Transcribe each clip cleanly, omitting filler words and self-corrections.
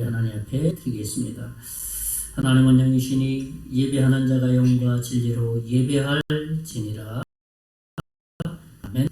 우리 하나님 앞에 드리겠습니다. 하나님은 영이시니 예배하는 자가 영과 진리로 예배할지니라. 아멘.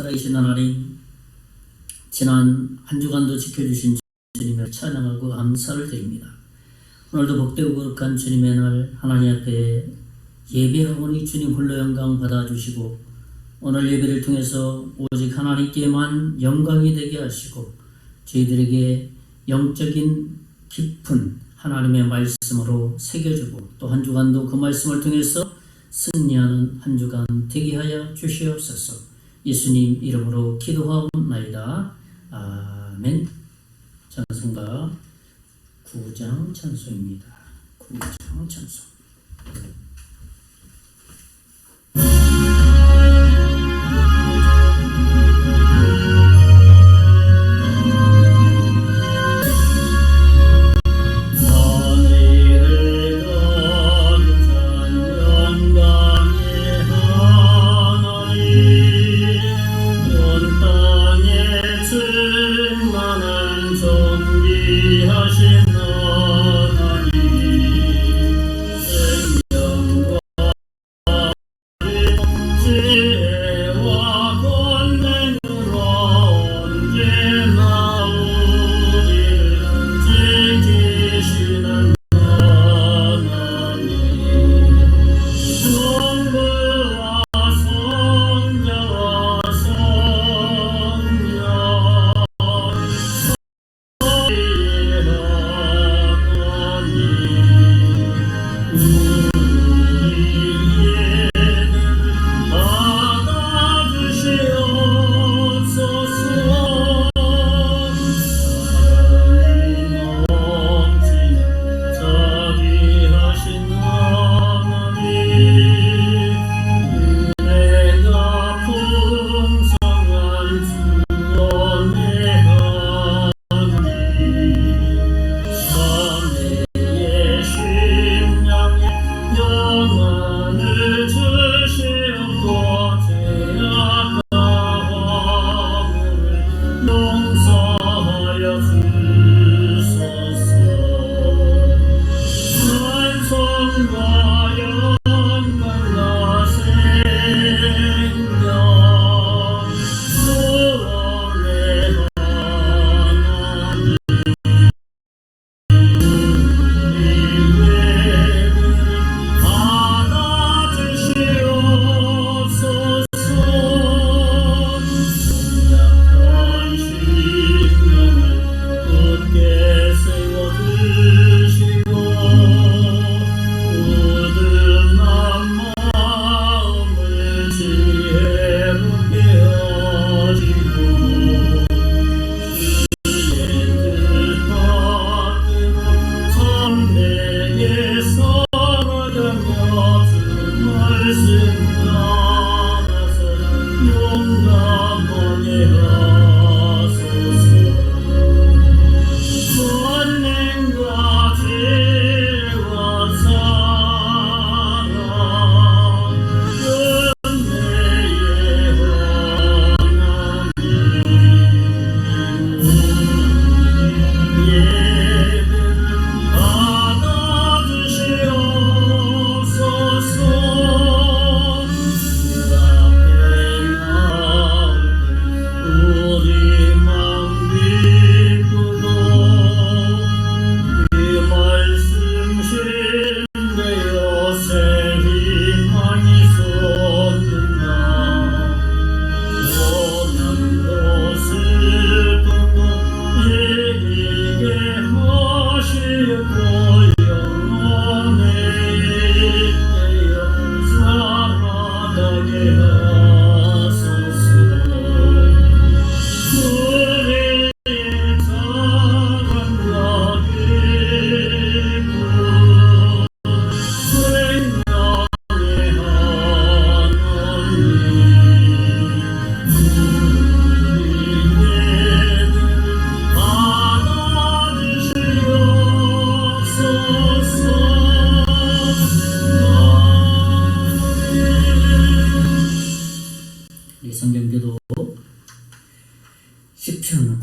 살아계신 하나님, 지난 한 주간도 지켜주신 주님을 찬양하고 감사를 드립니다. 오늘도 복되고 거룩한 주님의 날 하나님 앞에 예배하오니 주님 홀로 영광 받아주시고 오늘 예배를 통해서 오직 하나님께만 영광이 되게 하시고 저희들에게 영적인 깊은 하나님의 말씀으로 새겨주고 또 한 주간도 그 말씀을 통해서 승리하는 한 주간 되게 하여 주시옵소서. 예수님 이름으로 기도하옵나이다. 아멘. 찬송가 9장 찬송입니다. 9장 찬송. 존귀하신 하나님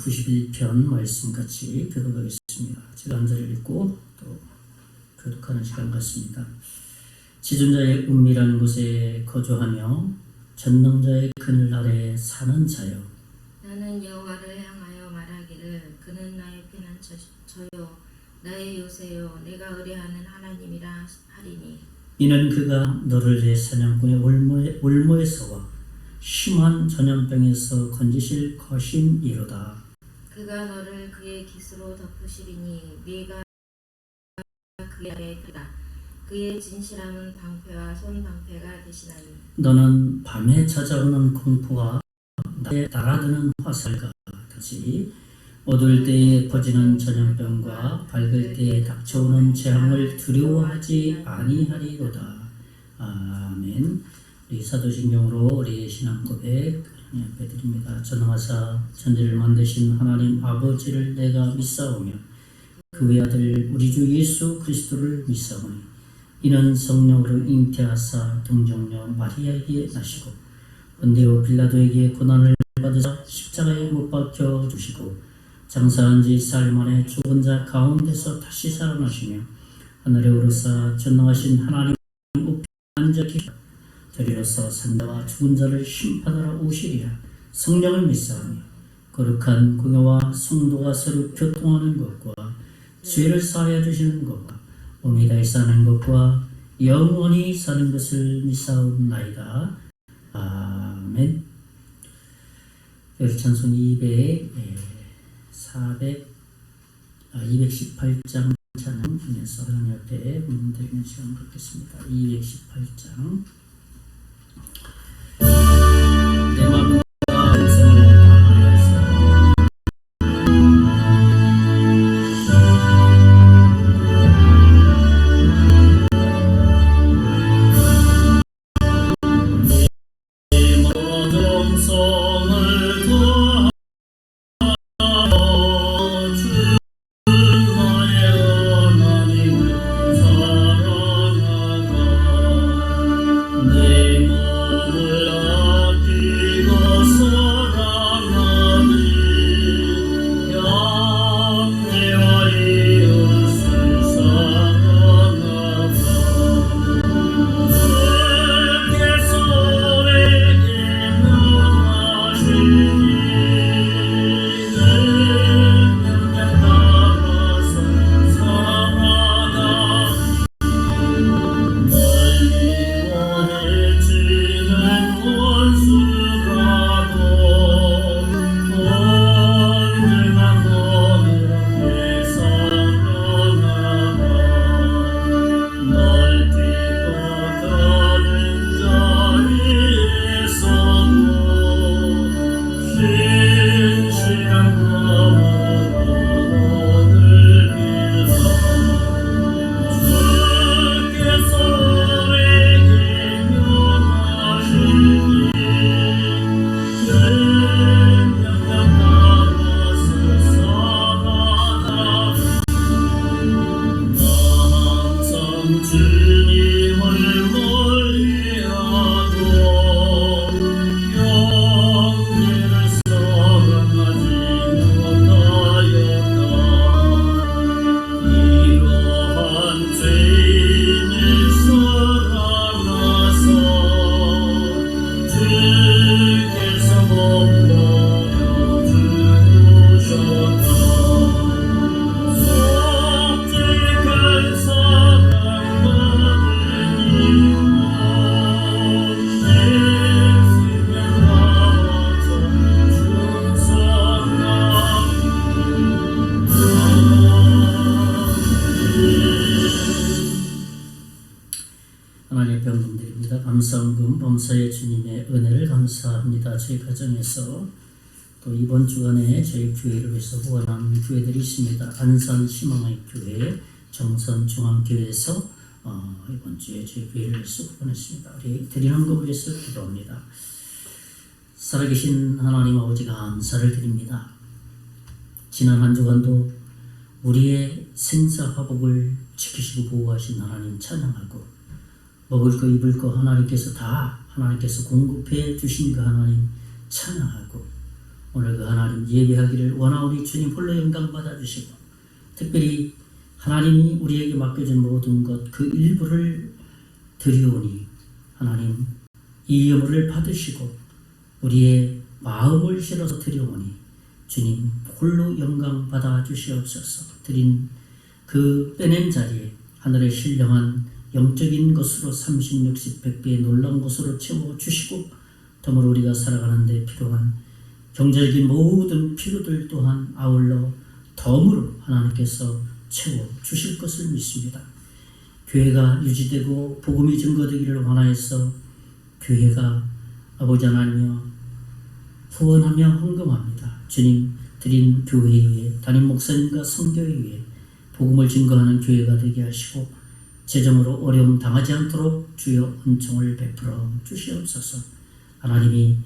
91편 말씀 같이 교독하겠습니다. 제가 한 절을 읽고 또 교독하는 시간 같습니다. 지존자의 은밀한 곳에 거주하며 전능자의 그늘 아래 사는 자여, 나는 여호와를 향하여 말하기를 그는 나의 피난처요 나의 요새요 내가 의뢰하는 하나님이라 하리니. 이는 그가 너를 내 사냥꾼의 올무에서와 심한 전염병에서 건지실 것임이로다. 그가 너를 그의 깃으로 덮으시리니 네가 그의 아래에 들다. 그의 진실함은 방패와 손방패가 되시나니. 너는 밤에 찾아오는 공포와 낮에 날아드는 화살과 같이 어두울 때에 퍼지는 전염병과 밝을 때에 닥쳐오는 재앙을 두려워하지 아니하리로다. 아멘. 우리 사도신경으로 우리의 신앙 고백 하나님 앞에 드립니다. 전능하사 천지를 만드신 하나님 아버지를 내가 믿사오며 그 외아들 우리 주 예수 그리스도를 믿사오니 이는 성령으로 잉태하사 동정녀 마리아에게 나시고 본디오 빌라도에게 고난을 받으사 십자가에 못 박혀 주시고 장사한 지 사흘 만에 죽은 자 가운데서 다시 살아나시며 하늘에 오르사 전능하신 하나님 우편에 앉아 계시고 저리로서 산자와 죽은 자를 심판하러 오시리라. 성령을 믿사오며 거룩한 공회와 성도가 서로 교통하는 것과 죄를 사하여 주시는 것과 몸이 다시 사는 것과 영원히 사는 것을 믿사옵나이다. 아멘. 찬송 218장 찬양하면서 하나님 앞에 문드리는 시간을 갖겠습니다. 218장. 내 마음과 음성을 다하여서 내 모든 성을 다하여 주 나의 하나님을 사랑하라. 내 몸을 아끼고 사랑하니 양떼와 이웃을 사랑하라. 주께서 내게 명하시니 주님을 멀리하고 영예를 사랑하지 못하였다. 이러한 죄인을 사랑하사 주께서 몸버려 죽으셨다. 속죄한 사랑 하나님의 병금들입니다. 감사헌금 범사의 주님의 은혜를 감사합니다. 저희 가정에서 또 이번 주간에 저희 교회를 위해서 후원한 교회들이 있습니다. 안산 희망의 교회, 정선 중앙교회에서 이번 주에 저희 교회를 위해서 후원했습니다. 우리 드리는 것을 위해서 기도합니다. 살아계신 하나님 아버지 감사를 드립니다. 지난 한 주간도 우리의 생사화복을 지키시고 보호하신 하나님 찬양하고 먹을 거 입을 거 하나님께서 다 하나님께서 공급해 주신 그 하나님 찬양하고 오늘 그 하나님 예배하기를 원하오니 주님 홀로 영광 받아주시고 특별히 하나님이 우리에게 맡겨준 모든 것 그 일부를 드리오니 하나님 이 예물을 받으시고 우리의 마음을 실어서 드려오니 주님 홀로 영광 받아 주시옵소서. 드린 그 빼낸 자리에 하늘의 신령한 영적인 것으로 30, 60, 100배의 놀라운 것으로 채워주시고 더불어 우리가 살아가는 데 필요한 경제적인 모든 필요들 또한 아울러 덤으로 하나님께서 채워주실 것을 믿습니다. 교회가 유지되고 복음이 증거되기를 원하여서 교회가 아버지 하나님여 후원하며 헌금합니다. 주님 드린 교회 위에 담임 목사님과 선교회 위에 복음을 증거하는 교회가 되게 하시고 재정으로 어려움 당하지 않도록 주여 은총을 베풀어 주시옵소서. 하나님이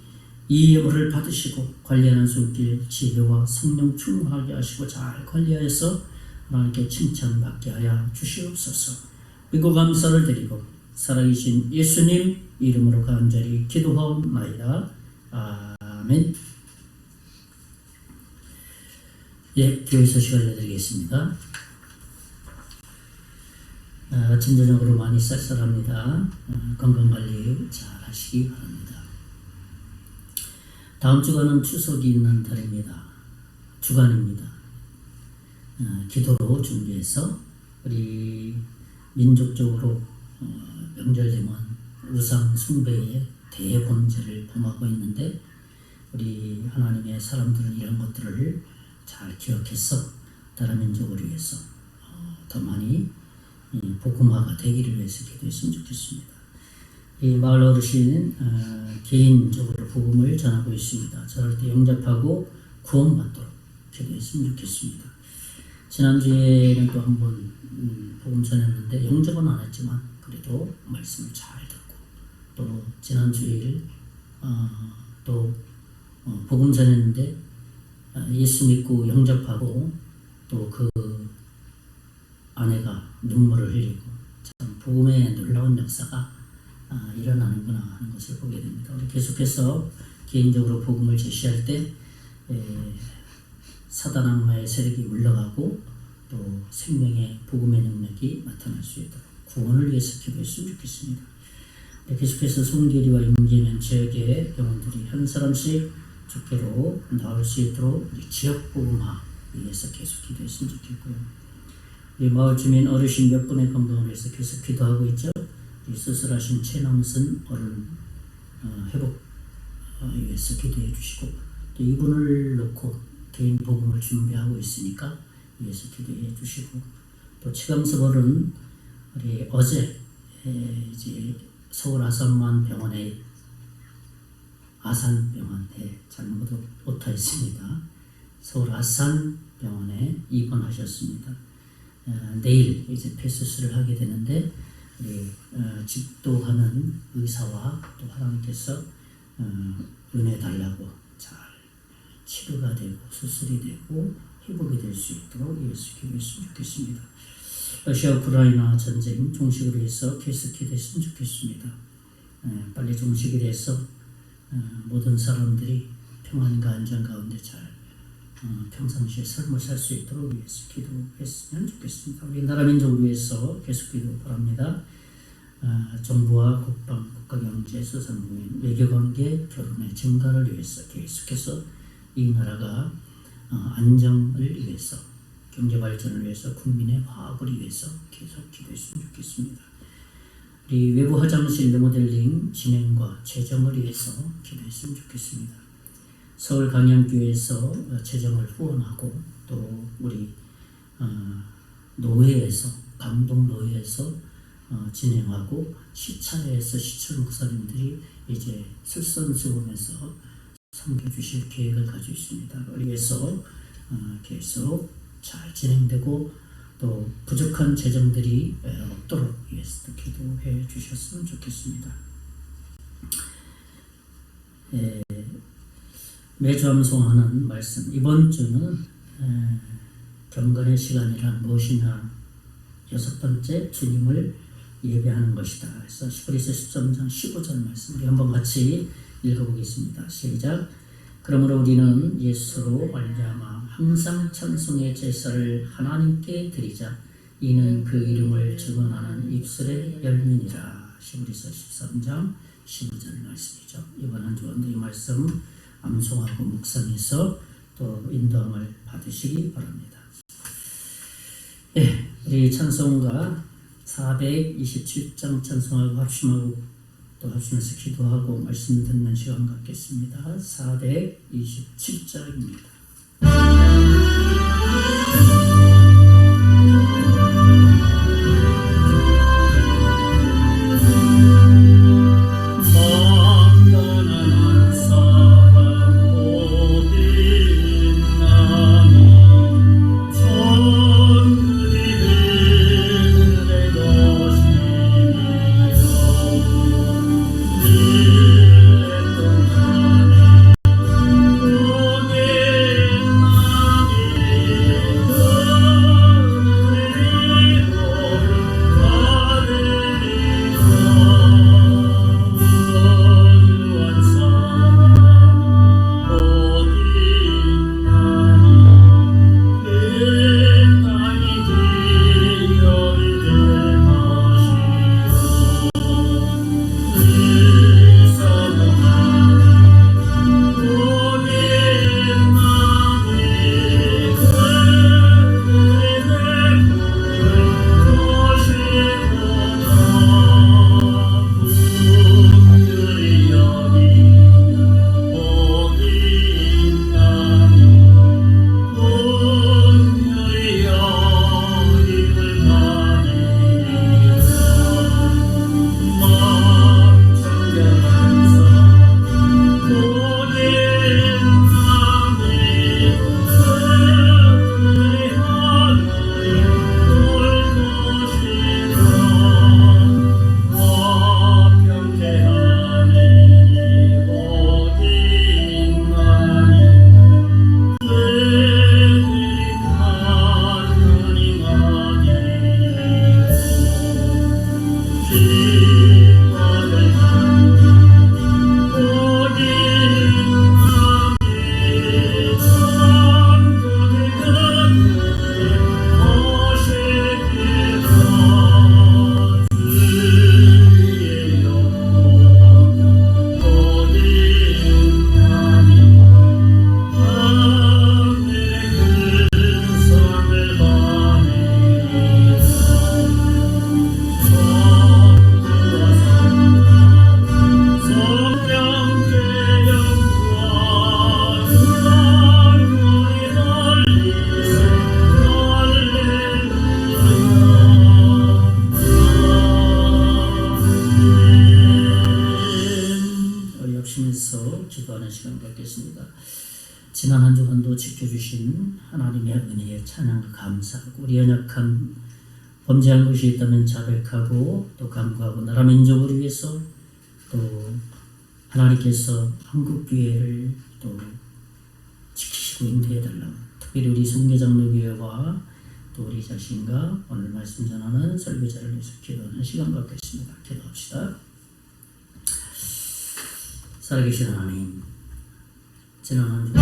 이 예물을 받으시고 관리하는 손길 지혜와 성령 충만하게 하시고 잘 관리하여서 하나님께 칭찬받게 하여 주시옵소서. 믿고 감사를 드리고 살아계신 예수님 이름으로 간절히 기도하옵나이다. 아멘. 예, 교회 소식 알려드리겠습니다. 아침 저녁으로 많이 쌀쌀합니다. 건강관리 잘 하시기 바랍니다. 다음 주간은 추석이 있는 달입니다. 주간입니다. 기도로 준비해서 우리 민족적으로 명절 되면 우상 숭배의 대범죄를 범하고 있는데 우리 하나님의 사람들은 이런 것들을 잘 기억해서 다른 민족을 위해서 더 많이 복음화가 되기를 위해서 기도했으면 좋겠습니다. 이 마을 어르신 개인적으로 복음을 전하고 있습니다. 저럴 때 영접하고 구원받도록 기도했으면 좋겠습니다. 지난주에는 또 한번 복음 전했는데 영접은 안 했지만 그래도 말씀을 잘 듣고 또 지난 주일 또 복음 전했는데 예수 믿고 영접하고 또 그 아내가 눈물을 흘리고 참 복음의 놀라운 역사가 일어나는구나 하는 것을 보게 됩니다. 우리 계속해서 개인적으로 복음을 제시할 때 사단 악마의 세력이 물러가고 또 생명의 복음의 능력이 나타날 수 있도록 구원을 위해서 기도했으면 좋겠습니다. 계속해서 송계리와 임계면 지역의 병원들이 한 사람씩 주께로 나올 수 있도록 지역 복음화 위해서 계속 기도했으면 좋겠고요. 우리 마을 주민 어르신 몇 분의 건강을 위해서 계속 기도하고 있죠. 수술하신 최남선 어른 회복 위해서 기도해 주시고 또 이분을 놓고 개인 복음을 준비하고 있으니까 위해서 기도해 주시고 또 최강섭 어른 우리 어제 이제 서울 아산만 병원에 아산병원에 잘못 오타했습니다. 서울 아산병원에 입원하셨습니다. 내일 이제 폐수술을 하게 되는데 우리 집도하는 의사와 또 하나님께서 은혜 달라고 잘 치료가 되고 수술이 되고 회복이 될 수 있도록 예수 기도했으면 좋겠습니다. 러시아 우크라이나 전쟁 종식을 위해서 계속 기도했으면 좋겠습니다. 빨리 종식이 돼서 모든 사람들이 평안과 안전 가운데 잘 평상시에 삶을 살 수 있도록 위해서 기도했으면 좋겠습니다. 우리 나라 민족을 위해서 계속 기도 바랍니다. 정부와 국방, 국가경제, 소상공인, 외교관계, 결혼의 증가를 위해서 계속해서 이 나라가 안정을 위해서 경제발전을 위해서 국민의 화합을 위해서 계속 기도했으면 좋겠습니다. 우리 외부 화장실 리모델링 진행과 재정을 위해서 기도했으면 좋겠습니다. 서울 강양교회에서 재정을 후원하고 또 우리 노회에서 감동노회에서 진행하고 시차회에서 시철 목사님들이 이제 설선수범에서 섬겨주실 계획을 가지고 있습니다. 위해서 계속 잘 진행되고 또 부족한 재정들이 없도록 위해서 기도해 주셨으면 좋겠습니다. 매주 암송하는 말씀, 이번 주는 경건의 시간이란 무엇이냐 6번째 주님을 예배하는 것이다. 그래서 히브리서 13장 15절 말씀 우리 한번 같이 읽어보겠습니다. 시작. 그러므로 우리는 예수로 말미암아 항상 찬송의 제사를 하나님께 드리자. 이는 그 이름을 증언하는 입술의 열매니라. 히브리서 13장 15절 말씀이죠. 이번 한 주간도 이 말씀 암송하고 묵상해서 또 인도함을 받으시기 바랍니다. 네, 우리 찬송가 427장 찬송하고 합심하고 또 합심해서 기도하고 말씀 듣는 시간 갖겠습니다. 427장입니다. 기도하는 시간 갖겠습니다. 지난 한 주간도 지켜주신 하나님의 은혜에 찬양과 감사하고 우리 연약한 범죄한 것이 있다면 자백하고 또 간구하고 나라 민족을 위해서 또 하나님께서 한국 교회를 또 지키시고 인도해달라고 특별히 우리 송계장로교회와 또 우리 자신과 오늘 말씀 전하는 설교자를 위해서 기도하는 시간 갖겠습니다. 기도합시다. 살아계신 하나님, 지난 한 주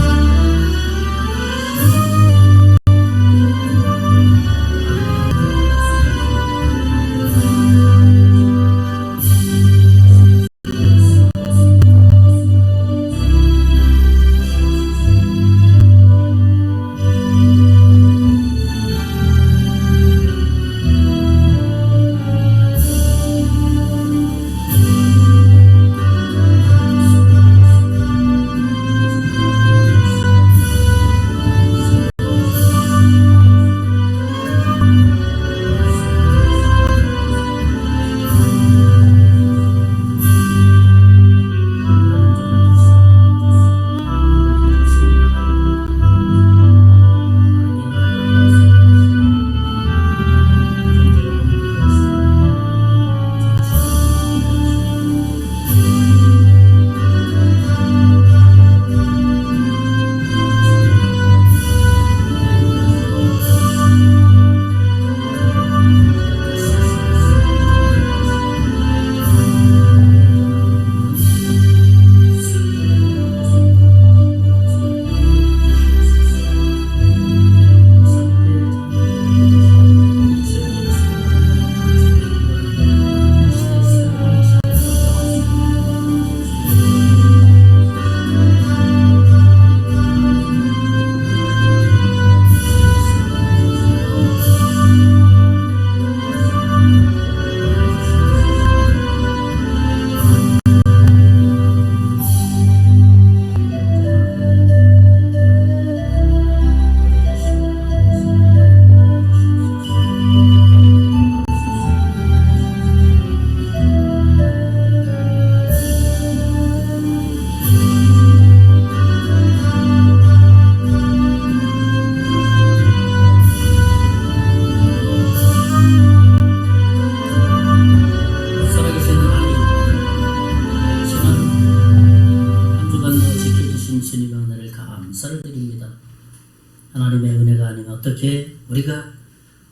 어떻게 우리가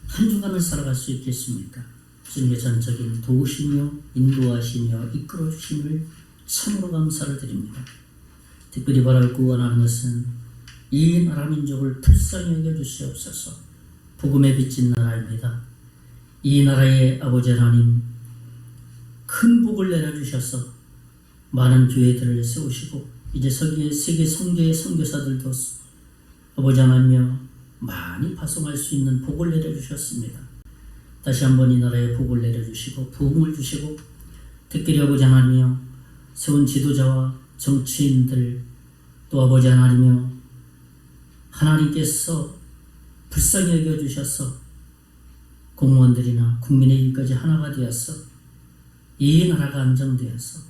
한 주간을 살아갈 수 있겠습니까? 주님의 전적인 도우시며 인도하시며 이끌어 주심을 참으로 감사를 드립니다. 특별히 바라고 원하는 것은 이 나라 민족을 불쌍히 여겨 주시옵소서. 복음에 비친 나라입니다. 이 나라의 아버지 하나님 큰 복을 내려주셔서 많은 교회들을 세우시고 이제 세계 선교의 선교사들도 아버지 하나님여 많이 파송할 수 있는 복을 내려주셨습니다. 다시 한번 이 나라에 복을 내려주시고 부흥을 주시고 특별히 아버지 하나님여 세운 지도자와 정치인들 또 아버지 하나님여 하나님께서 불쌍히 여겨주셔서 공무원들이나 국민의 일까지 하나가 되어서 이 나라가 안정되어서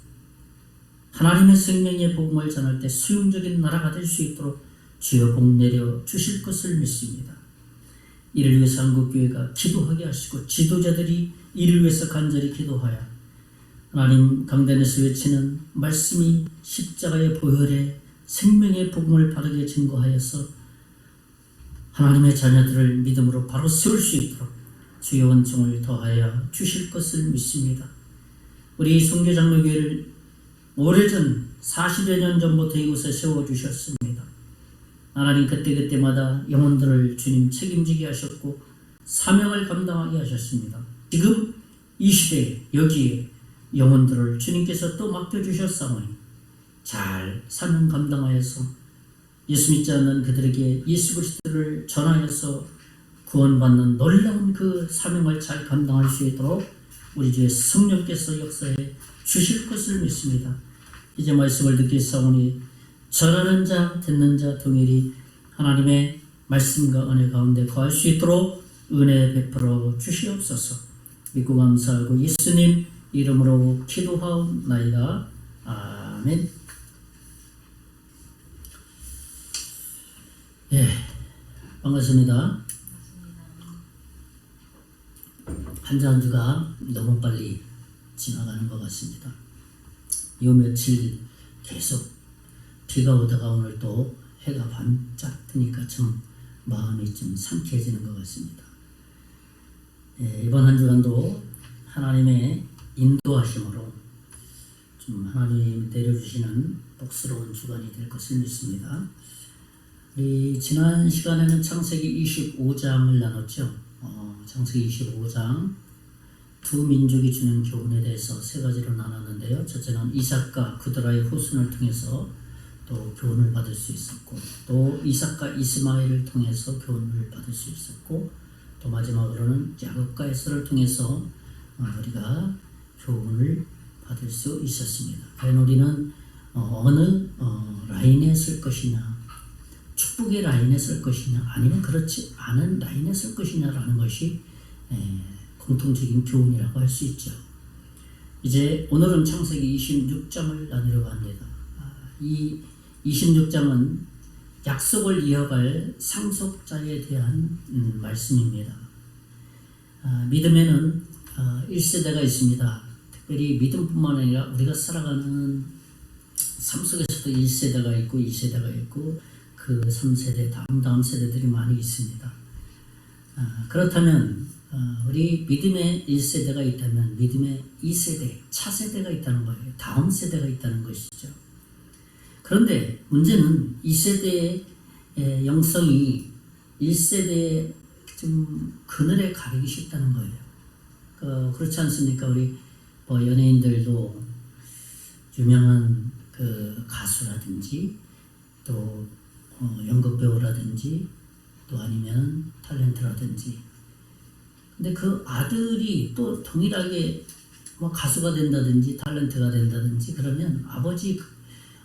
하나님의 생명의 복음을 전할 때 수용적인 나라가 될 수 있도록 주여 복 내려 주실 것을 믿습니다. 이를 위해서 한국교회가 기도하게 하시고 지도자들이 이를 위해서 간절히 기도하여 하나님 강단에서 외치는 말씀이 십자가의 보혈에 생명의 복음을 바르게 증거하여서 하나님의 자녀들을 믿음으로 바로 세울 수 있도록 주의 원총을 더하여 주실 것을 믿습니다. 우리 선교장로교회를 오래전 40여 년 전부터 이곳에 세워주셨습니다. 하나님 그때그때마다 영혼들을 주님 책임지게 하셨고 사명을 감당하게 하셨습니다. 지금 이 시대에 여기에 영혼들을 주님께서 또 맡겨주셨사오니 잘 사명 감당하여서 예수 믿지 않는 그들에게 예수 그리스도를 전하여서 구원받는 놀라운 그 사명을 잘 감당할 수 있도록 우리 주의 성령께서 역사해 주실 것을 믿습니다. 이제 말씀을 듣겠사오니 전하는 자 듣는 자 동일이 하나님의 말씀과 은혜 가운데 거할 수 있도록 은혜 베풀어 주시옵소서. 믿고 감사하고 예수님 이름으로 기도하옵나이다. 아멘. 예, 반갑습니다. 한 주 한 주가 너무 빨리 지나가는 것 같습니다. 요 며칠 계속 비가 오다가 오늘 또 해가 반짝 뜨니까 좀 마음이 좀 상쾌해지는 것 같습니다. 예, 이번 한 주간도 하나님의 인도하심으로 좀 하나님 내려주시는 복스러운 주간이 될 것을 믿습니다. 우리 지난 시간에는 창세기 25장을 나눴죠. 창세기 25장 두 민족이 주는 교훈에 대해서 세 가지로 나눴는데요. 첫째는 이삭과 그드라의 후손을 통해서 또 교훈을 받을 수 있었고, 또 이삭과 이스마엘을 통해서 교훈을 받을 수 있었고, 또 마지막으로는 야곱과 에서를 통해서 우리가 교훈을 받을 수 있었습니다. 과연 우리는 어느 라인에 설 것이냐, 축복의 라인에 설 것이냐 아니면 그렇지 않은 라인에 설 것이냐라는 것이 공통적인 교훈이라고 할 수 있죠. 이제 오늘은 창세기 26장을 나누려고 합니다. 이 26장은 약속을 이어갈 상속자에 대한 말씀입니다. 믿음에는 1세대가 있습니다. 특별히 믿음뿐만 아니라 우리가 살아가는 삶 속에서도 1세대가 있고 2세대가 있고 그 3세대 다음 세대들이 많이 있습니다. 그렇다면 우리 믿음의 1세대가 있다면 믿음의 2세대, 차세대가 있다는 거예요. 다음 세대가 있다는 것이죠. 그런데 문제는 2세대의 영성이 1세대의 좀 그늘에 가리기 쉽다는 거예요. 그렇지 않습니까? 우리 연예인들도 유명한 그 가수라든지 또 연극배우라든지 또 아니면 탤런트라든지, 근데 그 아들이 또 동일하게 가수가 된다든지 탤런트가 된다든지 그러면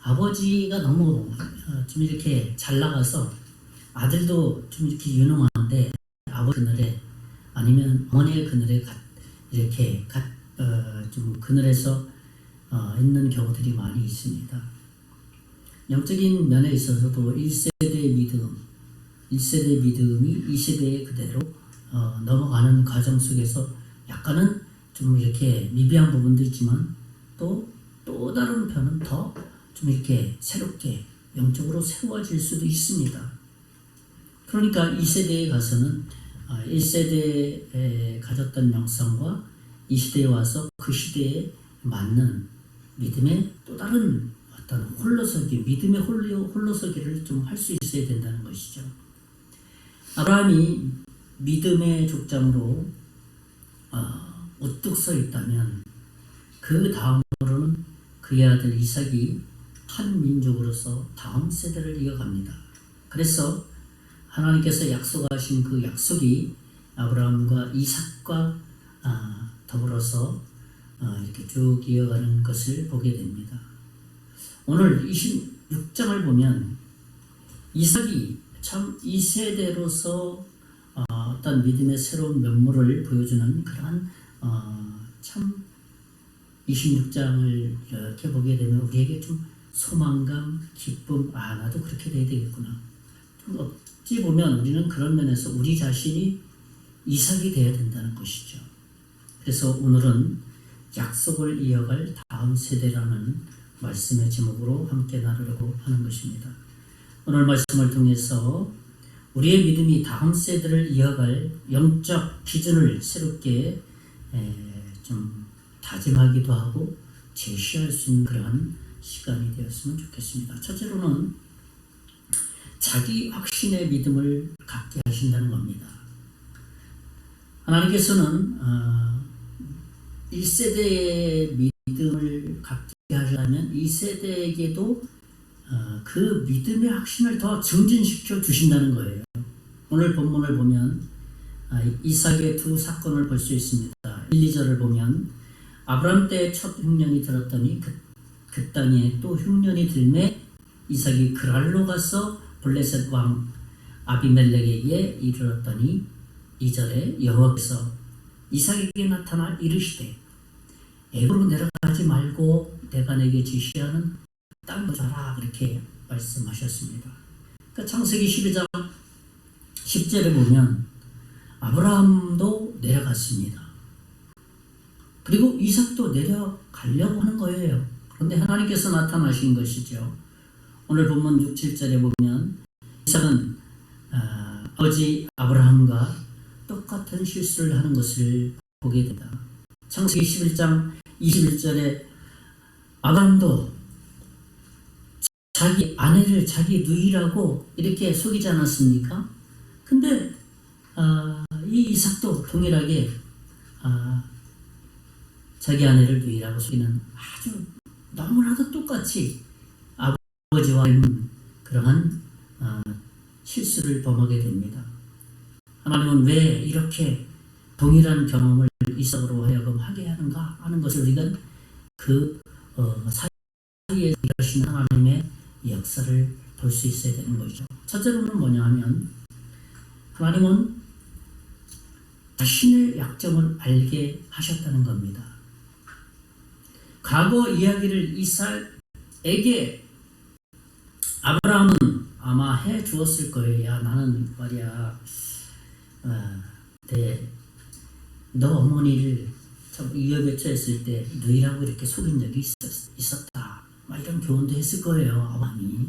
아버지가 너무 좀 이렇게 잘 나가서 아들도 좀 이렇게 유능한데 아버지 그늘에 아니면 어머니의 그늘에 이렇게 좀 그늘에서 있는 경우들이 많이 있습니다. 영적인 면에 있어서도 1세대의 믿음이 2세대에 그대로 넘어가는 과정 속에서 약간은 좀 이렇게 미비한 부분도 있지만 또 다른 편은 더 좀 이렇게 새롭게 영적으로 세워질 수도 있습니다. 그러니까 2세대에 가서는 1세대에 가졌던 명성과 이 시대에 와서 그 시대에 맞는 믿음의 또 다른 어떤 홀로서기, 믿음의 홀로서기를 좀 할 수 있어야 된다는 것이죠. 아브라함이 믿음의 족장으로 우뚝 서 있다면 그 다음으로는 그의 아들 이삭이 한 민족으로서 다음 세대를 이어갑니다. 그래서 하나님께서 약속하신 그 약속이 아브라함과 이삭과 더불어서 이렇게 쭉 이어가는 것을 보게 됩니다. 오늘 26장을 보면 이삭이 참 2세대로서 어떤 믿음의 새로운 면모를 보여주는 그러한 참 26장을 이렇게 보게 되면 우리에게 좀 소망감, 기쁨, 나도 그렇게 돼야 되겠구나. 어찌 보면 우리는 그런 면에서 우리 자신이 이삭이 되어야 된다는 것이죠. 그래서 오늘은 약속을 이어갈 다음 세대라는 말씀의 제목으로 함께 나누려고 하는 것입니다. 오늘 말씀을 통해서 우리의 믿음이 다음 세대를 이어갈 영적 기준을 새롭게 좀 다짐하기도 하고 제시할 수 있는 그러한 시간이 되었으면 좋겠습니다. 첫째로는 자기 확신의 믿음을 갖게 하신다는 겁니다. 하나님께서는 1세대의 믿음을 갖게 하시려면 2세대에게도 그 믿음의 확신을 더 증진시켜 주신다는 거예요. 오늘 본문을 보면 이삭의 두 사건을 볼 수 있습니다. 1, 2절을 보면 아브라함 때 첫 흉년이 들었더니 그 땅에 또 흉년이 들매 이삭이 그랄로 가서 블레셋 왕 아비멜렉에게 이르렀더니 2절에 여호와께서 이삭에게 나타나 이르시되 애굽으로 내려가지 말고 내가 내게 지시하는 땅을 가라 그렇게 말씀하셨습니다. 그러니까 창세기 12장 10절에 보면 아브라함도 내려갔습니다. 그리고 이삭도 내려가려고 하는 거예요. 그런데 하나님께서 나타나신 것이죠. 오늘 본문 6, 7절에 보면 이삭은 아버지 아브라함과 똑같은 실수를 하는 것을 보게 됩니다. 창세기 11장 21절에 아브라함도 자기 아내를 자기 누이라고 이렇게 속이지 않았습니까? 근데 이 이삭도 동일하게 자기 아내를 누이라고 속이는 아주 너무나도 똑같이 아버지와 그러한 실수를 범하게 됩니다. 하나님은 왜 이렇게 동일한 경험을 이삭으로 하여금 하게 하는가 하는 것을 우리가 그 사이에 일하시는 하나님의 역사를 볼 수 있어야 되는 것이죠. 첫째로는 뭐냐 하면 하나님은 자신의 약점을 알게 하셨다는 겁니다. 과거 이야기를 이삭에게 아브라함은 아마 해 주었을 거예요. 야, 나는 말이야, 너 어머니를 위협에 처했을 때 누이라고 이렇게 속인 적이 있었다. 막 이런 교훈도 했을 거예요, 아버님이.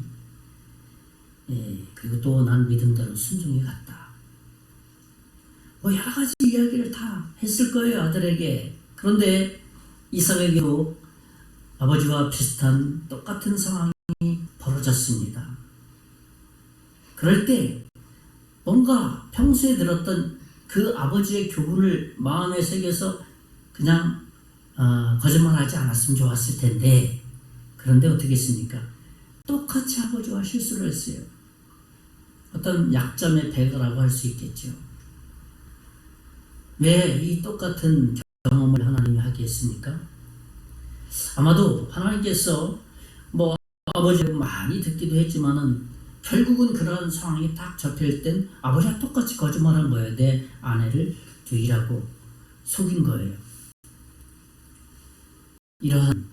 그리고 또 난 믿음대로 순종해 갔다. 뭐 여러 가지 이야기를 다 했을 거예요, 아들에게. 그런데 이삭에게도 아버지와 비슷한 똑같은 상황이 벌어졌습니다. 그럴 때 뭔가 평소에 들었던 그 아버지의 교훈을 마음에 새겨서 그냥 거짓말하지 않았으면 좋았을 텐데, 그런데 어떻게 했습니까? 똑같이 아버지와 실수를 했어요. 어떤 약점의 배가라고 할 수 있겠죠. 왜 이 똑같은 경험을 하나님이 하게 했습니까? 아마도 하나님께서 뭐 아버지를 많이 듣기도 했지만은 결국은 그런 상황이 딱 접힐 땐 아버지와 똑같이 거짓말한 거예요. 내 아내를 두이라고 속인 거예요. 이러한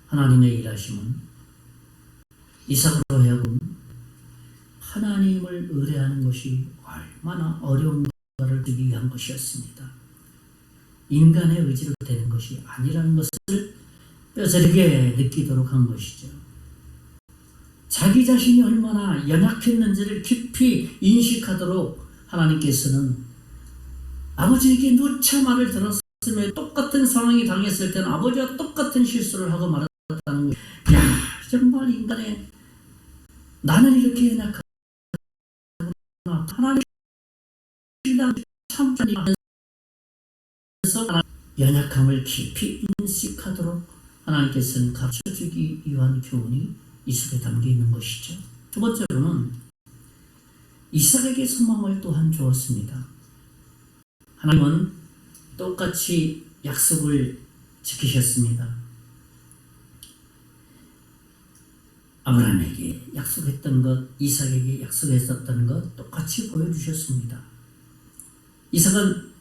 하나님의 일하심은 이삭으로 하여금 하나님을 의뢰하는 것이 얼마나 어려운가를 듣기 위한 것이었습니다. 인간의 의지로 되는 것이 아니라는 것을 뼈저리게 느끼도록 한 것이죠. 자기 자신이 얼마나 연약했는지를 깊이 인식하도록 하나님께서는 아버지에게 누차 말을 들었으며 똑같은 상황이 당했을 때는 아버지와 똑같은 실수를 하고 말았다는 거예요. 야, 정말 인간의 나는 이렇게 연약하구나. 하나님 참 연약함을 깊이 인식하도록 하나님께서는 가르쳐주기 위한 교훈이 이 속에 담겨 있는 것이죠. 두 번째로는 이삭에게 소망을 또한 주었습니다. 하나님은 똑같이 약속을 지키셨습니다. 아브라함에게 약속했던 것, 이삭에게 약속했었던 것 똑같이 보여주셨습니다. 이삭은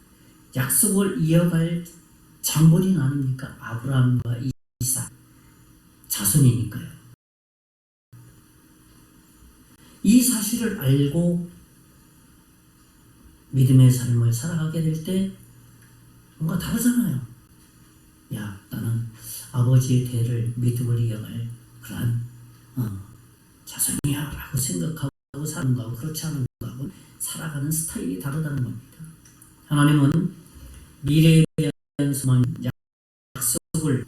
약속을 이어갈 장본인 아닙니까? 아브라함과 이삭 자손이니까요. 이 사실을 알고 믿음의 삶을 살아가게 될 때 뭔가 다르잖아요. 야, 나는 아버지의 대를 믿음을 이어갈 그러한 자손이야 라고 생각하고 사는 거하고 그렇지 않은 거하고 살아가는 스타일이 다르다는 겁니다. 하나님은 미래에 대한 소망, 약속을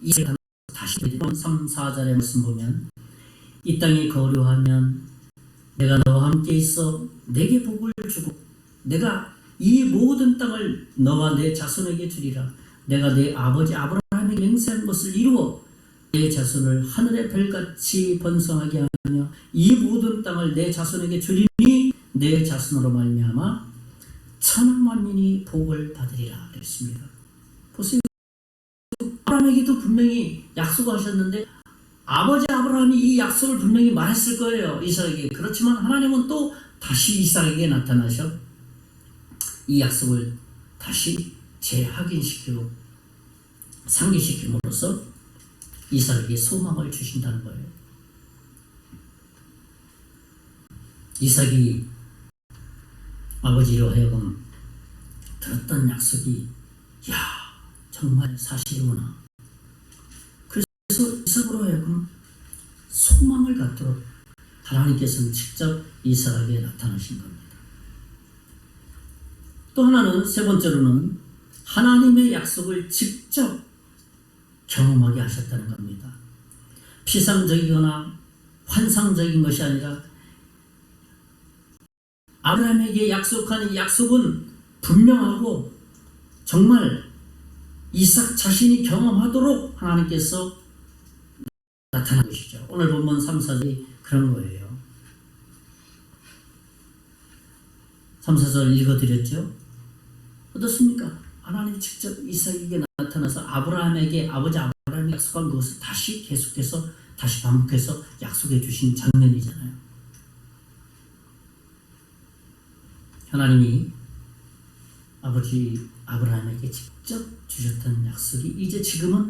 이삭 다시 3, 4절의 말씀 보면 이 땅이 거류하면 내가 너와 함께 있어 내게 복을 주고 내가 이 모든 땅을 너와 내 자손에게 주리라. 내가 내 아버지 아브라함에게 맹세한 것을 이루어 내 자손을 하늘의 별같이 번성하게 하며 이 모든 땅을 내 자손에게 주리니 내 자손으로 말미암아 천억 만민이 복을 받으리라 그랬습니다. 보세요. 아브라함에게도 분명히 약속하셨는데 아버지 아브라함이 이 약속을 분명히 말했을 거예요. 이삭에게. 그렇지만 하나님은 또 다시 이삭에게 나타나셔 이 약속을 다시 재확인시키고 상기시킴으로써 이삭에게 소망을 주신다는 거예요. 이삭이 아버지로 하여금 들었던 약속이 야 정말 사실이구나. 그래서 이삭으로 하여금 소망을 갖도록 하나님께서는 직접 이삭에게 나타나신 겁니다. 또 하나는 세 번째로는 하나님의 약속을 직접 경험하게 하셨다는 겁니다. 피상적이거나 환상적인 것이 아니라 아브라함에게 약속한 이 약속은 분명하고 정말 이삭 자신이 경험하도록 하나님께서 나타난 것이죠. 오늘 본문 3, 4절이 그런 거예요. 3, 4절 읽어드렸죠? 어떻습니까? 하나님 직접 이삭에게 나타나서 아브라함에게 아버지 아브라함이 약속한 것을 다시 계속해서 다시 반복해서 약속해 주신 장면이잖아요. 하나님이 아버지 아브라함에게 직접 주셨던 약속이 이제 지금은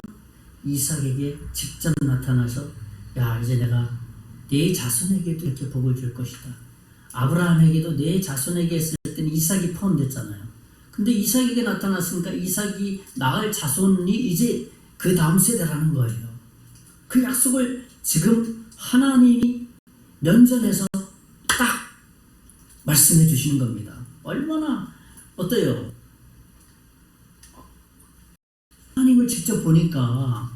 이삭에게 직접 나타나서 야 이제 내가 네 자손에게도 이렇게 복을 줄 것이다. 아브라함에게도 네 자손에게 했을 때는 이삭이 포함됐잖아요. 근데 이삭에게 나타났으니까 이삭이 낳을 자손이 이제 그 다음 세대라는 거예요. 그 약속을 지금 하나님이 면전에서 딱 말씀해 주시는 겁니다. 얼마나 어때요? 하나님을 직접 보니까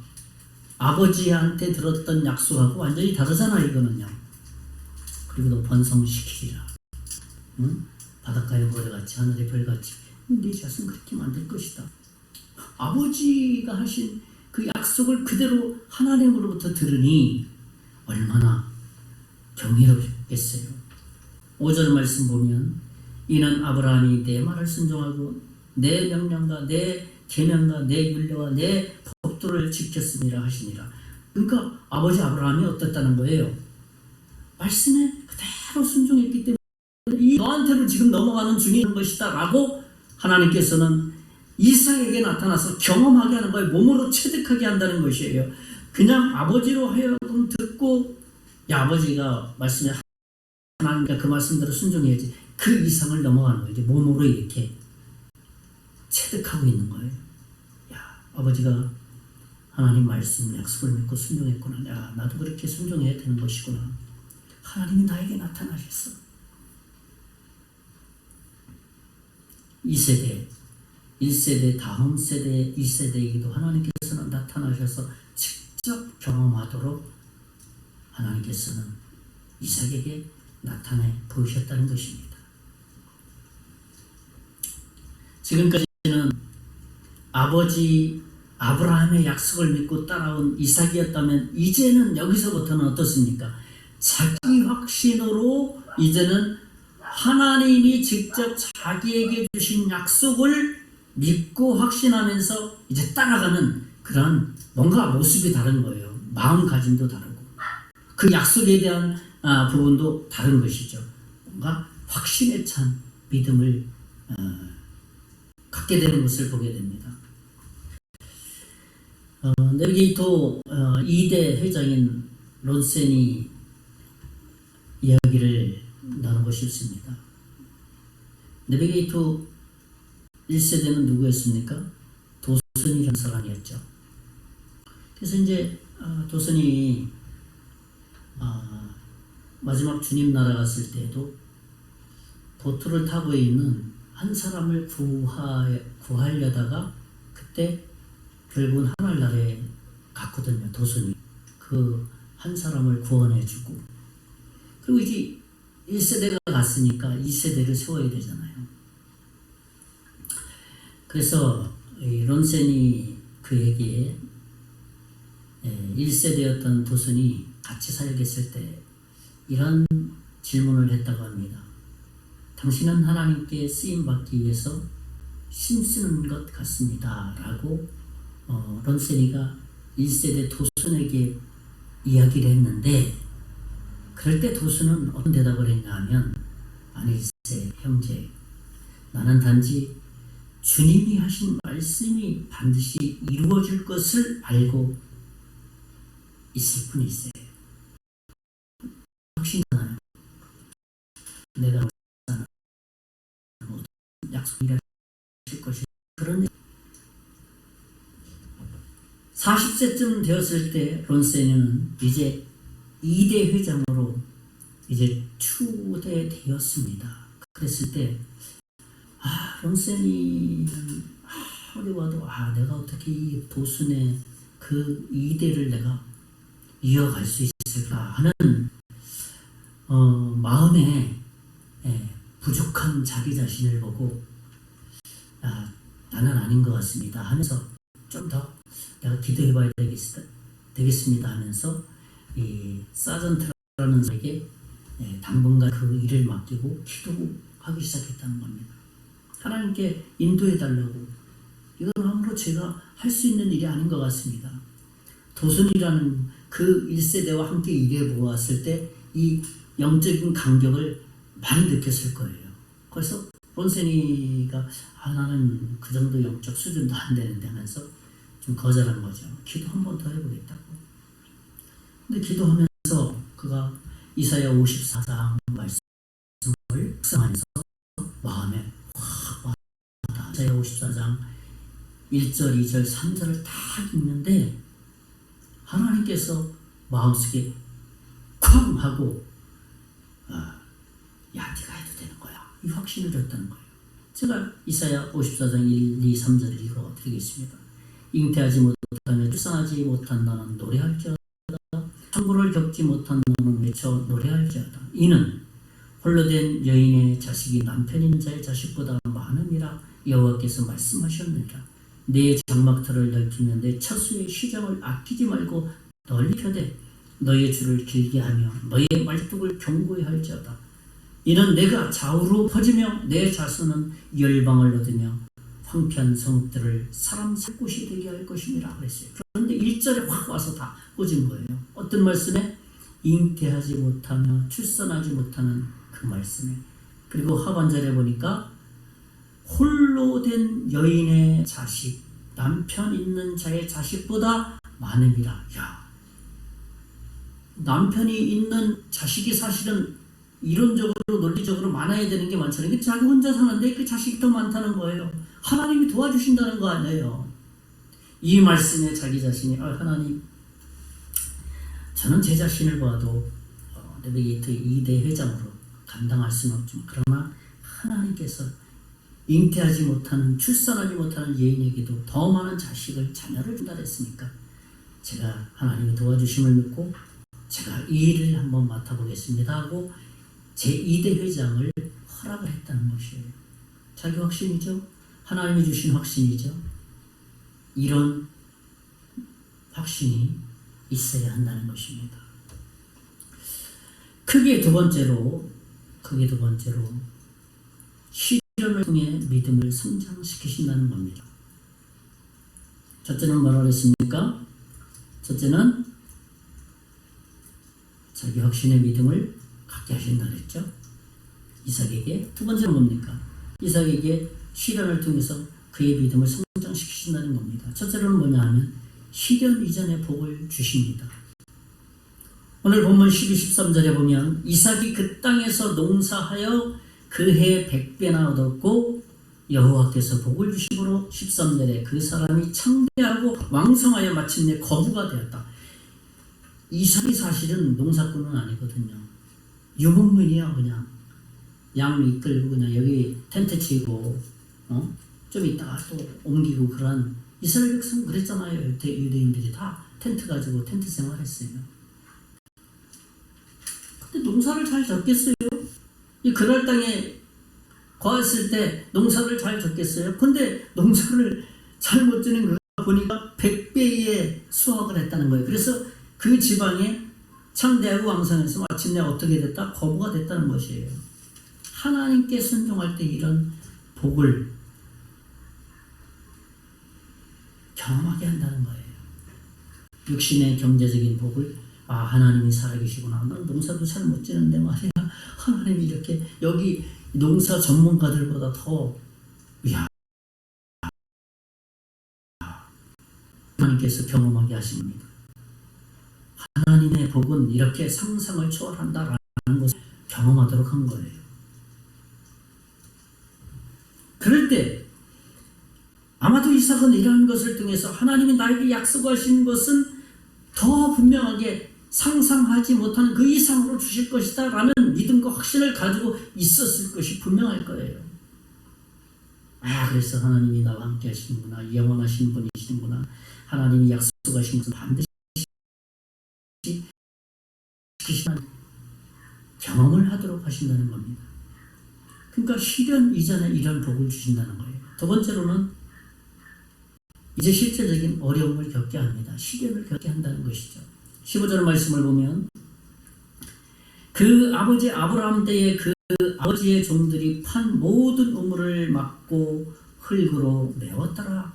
아버지한테 들었던 약속하고 완전히 다르잖아요. 이거는요. 그리고 너 번성시키리라. 응? 바닷가의 모래같이 하늘의 별같이 네 자손 그렇게 만들 것이다. 아버지가 하신 그 약속을 그대로 하나님으로부터 들으니 얼마나 경이롭겠어요. 5절 말씀 보면 이는 아브라함이 내 말을 순종하고 내 명령과 내 계명과 내 율례와 내 법도를 지켰음이라 하시니라. 그러니까 아버지 아브라함이 어땠다는 거예요? 말씀에 그대로 순종했기 때문에 이 너한테로 지금 넘어가는 중인 것이다 라고 하나님께서는 이삭에게 나타나서 경험하게 하는 거예요. 몸으로 체득하게 한다는 것이에요. 그냥 아버지로 하여금 듣고 야 아버지가 말씀에 하나님과 그 말씀대로 순종해야지 그 이상을 넘어가는 거예요. 이제 몸으로 이렇게 체득하고 있는 거예요. 야 아버지가 하나님 말씀 약속을 믿고 순종했구나. 야, 나도 그렇게 순종해야 되는 것이구나. 하나님이 나에게 나타나셨어. 2세대, 1세대, 다음 세대, 2세대에게도 하나님께서는 나타나셔서 직접 경험하도록 하나님께서는 이삭에게 나타내 보이셨다는 것입니다. 지금까지는 아버지 아브라함의 약속을 믿고 따라온 이삭이었다면 이제는 여기서부터는 어떻습니까? 자기 확신으로 이제는 하나님이 직접 자기에게 주신 약속을 믿고 확신하면서 이제 따라가는 그런 뭔가 모습이 다른 거예요. 마음가짐도 다르고 그 약속에 대한 부분도 다른 것이죠. 뭔가 확신에 찬 믿음을 갖게 되는 것을 보게 됩니다. 내비게이터 2대 회장인 론센이 이야기를 나누고 싶습니다. 내비게이터 1세대는 누구였습니까? 도슨이라는 사람이었죠. 그래서 이제 도슨이 마지막 주님 날아갔을 때에도 보트를 타고 있는 한 사람을 구하려다가 그때 결국은 하늘나라에 갔거든요. 도슨이 그 한 사람을 구원해주고, 그리고 이제 1세대가 갔으니까 2세대를 세워야 되잖아요. 그래서 론센이 그에게 1세대였던 도슨이 같이 살겠을 때 이런 질문을 했다고 합니다. 당신은 하나님께 쓰임받기 위해서 힘쓰는 것 같습니다. 라고 론센이가 1세대 도슨에게 이야기를 했는데, 그럴 때 도슨은 어떤 대답을 했냐 하면, 아니세 형제, 나는 단지 주님이 하신 말씀이 반드시 이루어질 것을 알고 있을 뿐이세요. 확신하나요? 내가 약속을 하실 것이 그런 40세쯤 되었을 때 론센은 이제 2대 회장으로 이제 추대되었습니다. 그랬을 때 론센이 아무리 봐도 내가 어떻게 이 도슨의 그 2대를 내가 이어갈 수 있을까 하는 마음에 부족한 자기 자신을 보고 나는 아닌 것 같습니다 하면서 좀 더 내가 기도해봐야 되겠습니다 하면서 이 사전트라는 사람에게 당분간 그 일을 맡기고 기도하기 시작했다는 겁니다. 하나님께 인도해달라고. 이건 아무로 제가 할 수 있는 일이 아닌 것 같습니다. 도슨이라는 그 1세대와 함께 일해 보았을 때 이 영적인 간격을 많이 느꼈을 거예요. 그래서 론센이가 나는 그 정도 영적 수준도 안 되는데 하면서 좀 거절한 거죠. 기도 한 번 더 해보겠다고. 근데 기도하면서 그가 이사야 54장 말씀을 묵상하면서 마음에 확 와닿아. 이사야 54장 1절, 2절, 3절을 다 읽는데 하나님께서 마음속에 쾅 하고 네가 해도 되는 거야. 이 확신을 줬다는 거예요. 제가 이사야 54장 1, 2, 3절을 읽어드리겠습니다. 잉태하지 못하며 출산하지 못한 너는 노래할지어다. 창고를 겪지 못한 너는 외쳐 노래할지어다. 이는 홀로 된 여인의 자식이 남편 있는 자의 자식보다 많음이라 여호와께서 말씀하셨느니라. 내 장막터를 넓히며 내 처수의 시장을 아끼지 말고 널리 펴되 너의 줄을 길게 하며 너의 말뚝을 견고히 할지어다. 이는 내가 좌우로 퍼지며 내 자손은 열방을 얻으며 황폐한 성읍들을 사람 살 곳이 되게 할 것임이라 그랬어요. 그런데 1절에 확 와서 다 꽂은 거예요. 어떤 말씀에? 잉태하지 못하며 출산하지 못하는 그 말씀에. 그리고 하반절에 보니까 홀로 된 여인의 자식, 남편 있는 자의 자식보다 많음이라. 남편이 있는 자식이 사실은 이론적으로 논리적으로 많아야 되는 게 많잖아요. 근데 자기 혼자 사는데 그 자식이 더 많다는 거예요. 하나님이 도와주신다는 거 아니에요. 이 말씀에 자기 자신이 하나님, 저는 제 자신을 봐도 내비게이터 2대 회장으로 감당할 수는 없지만 그러나 하나님께서 잉태하지 못하는, 출산하지 못하는 여인에게도 더 많은 자녀를 준다 했으니까 제가 하나님의 도와주심을 믿고 제가 이 일을 한번 맡아보겠습니다 하고 제2대 회장을 허락을 했다는 것이에요. 자기 확신이죠. 하나님이 주신 확신이죠. 이런 확신이 있어야 한다는 것입니다. 크게 두 번째로 시련을 통해 믿음을 성장시키신다는 겁니다. 첫째는 뭐라고 했습니까? 첫째는 자기 확신의 믿음을 갖게 하신다 그랬죠. 이삭에게. 두 번째는 뭡니까? 이삭에게 시련을 통해서 그의 믿음을 성장시키신다는 겁니다. 첫째로는 뭐냐 하면 시련 이전의 복을 주십니다. 오늘 본문 12, 13절에 보면 이삭이 그 땅에서 농사하여 그 해 100배나 얻었고 여호와께서 복을 주심으로 13절에 그 사람이 창대하고 왕성하여 마침내 거부가 되었다. 이삭이 사실은 농사꾼은 아니거든요. 유목민이야. 그냥 양 이끌고 그냥 여기 텐트 치고 좀 있다가 또 옮기고 그런 이스라엘 백성 그랬잖아요. 유대인들이 다 텐트 가지고 텐트 생활했어요. 근데 농사를 잘 졌겠어요? 이 그랄 땅에 거했을 때 농사를 잘 졌겠어요? 근데 농사를 잘 못 지는 그가 보니까 100배의 수확을 했다는 거예요. 그래서 그 지방에 창대하고 왕성해서 마침내 어떻게 됐다? 거부가 됐다는 것이에요. 하나님께 순종할 때 이런 복을 경험하게 한다는 거예요. 육신의 경제적인 복을 하나님이 살아계시구나. 난 농사도 잘 못 지는데 말이야. 하나님이 이렇게 여기 농사 전문가들보다 더 하나님께서 경험하게 하십니다. 하나님의 복은 이렇게 상상을 초월한다라는 것을 경험하도록 한 거예요. 그럴 때 아마도 이삭은 이러한 것을 통해서 하나님이 나에게 약속하신 것은 더 분명하게 상상하지 못하는 그 이상으로 주실 것이다 라는 믿음과 확신을 가지고 있었을 것이 분명할 거예요. 그래서 하나님이 나와 함께 하시는구나, 영원하신 분이시는구나, 하나님이 약속하신 것은 반드시 지키시는 경험을 하도록 하신다는 겁니다. 그러니까 시련 이전에 이런 복을 주신다는 거예요. 두 번째로는 이제 실제적인 어려움을 겪게 합니다. 시련을 겪게 한다는 것이죠. 15절 말씀을 보면 그 아버지 아브라함 때에 그 아버지의 종들이 판 모든 우물을 막고 흙으로 메웠더라.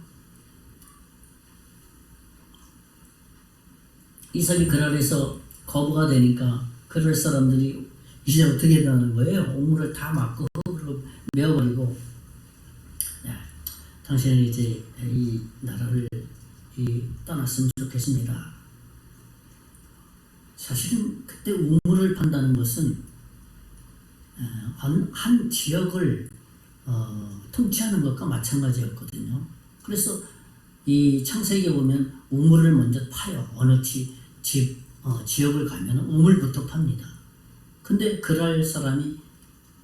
이삭이 그랄에서 거부가 되니까 그럴 사람들이 이제 어떻게 되는 거예요? 우물을 다 막고 흙으로 메워버리고 당신은 이제 이 나라를 떠났으면 좋겠습니다. 사실은 그때 우물을 판다는 것은 한 지역을 통치하는 것과 마찬가지였거든요. 그래서 이 창세기에 보면 우물을 먼저 파요. 어느 지역을 가면 우물부터 팝니다. 근데 그랄 사람이